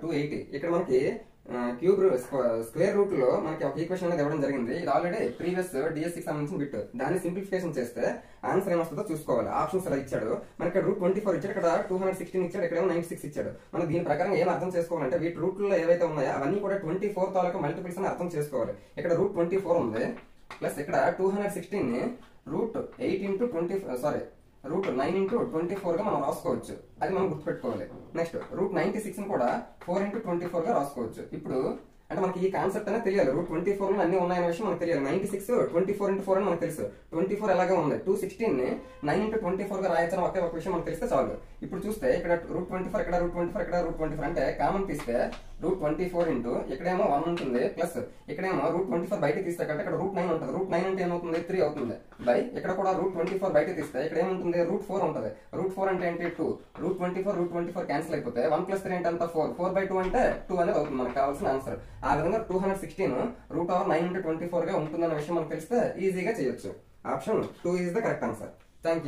280 ఇక్కడ మనకి cube square root లో మనకి ఒక ఈక్వేషన్ అనేది ఇవ్వడం జరిగింది. ఇది ఆల్రెడీ ప్రీవియస్ డిఎస్సి సంబంధించిన బిట్. దాన్ని సింప్లిఫికేషన్ చేస్తే ఆన్సర్ ఏమొస్తుందో చూసుకోవాలి. ఆప్షన్స్ ఇలా ఇచ్చాడు మనకి. ఇక్కడ √24 ఇచ్చాడు, ఇక్కడ 216 ఇచ్చాడు, ఇక్కడ 96 ఇచ్చాడు. మనం దీని ప్రకారం ఏం అర్థం చేసుకోవాలంటే వీటి రూట్లో ఏవైతే ఉన్నాయో అవన్నీ కూడా 24 తాలూకా మల్టిపుల్స్ అని అర్థం చేసుకోవాలి. ఇక్కడ √24 ఉంది ప్లస్ ఇక్కడ 216 ని √8 ఇంటూ 9 ఇంటూ 24 గా మనం రాసుకోవచ్చు. అది మనం గుర్తుపెట్టుకోవాలి. నెక్స్ట్ √96 ని కూడా 4 ఇంటూ 24 గా రాసుకోవచ్చు. ఇప్పుడు అంటే మనకి ఈ కాన్సెప్ట్ అనేది తెలియాలి. √24 లో అన్ని ఉన్నాయనే విషయం మనకు తెలియాలి. 96 24 ఇంటూ 4 అని మనకు తెలుసు. 24 ఎలాగే ఉంది. 216 ని 9 ఇంటూ 24 గా రాయొచ్చని ఒకే ఒక విషయం మనకు తెలిస్తే చాలు. ఇప్పుడు చూస్తే ఇక్కడ √24 ఇక్కడ √24 ఇక్కడ √24 అంటే కామన్ తీస్తే √24 ఇంటూ ఇక్కడేమో 1 ఉంటుంది ప్లస్ ఇక్కడేమో √24 బయట తీస్తే కంటే ఇక్కడ √9 ఉంటుంది. √9 అంటే ఏమవుతుంది 3 అవుతుంది బై ఇక్కడ కూడా √24 బయట తీస్తే ఇక్కడ ఏముంటుంది √4 ఉంటుంది. √4 అంటే ఏంటి 2. √24 క్యాన్సిల్ అయిపోతే 1 + 3 అంటే అంత 4/2 అంటే 2 అనేది అవుతుంది మనకు కావాల్సిన ఆన్సర్. ఆ విధంగా 216 √9 ఇంటూ 24 గా ఉంటుందన్న విషయం మనకు తెలిస్తే ఈజీగా చేయొచ్చు. Option 2 is the correct answer. Thank you.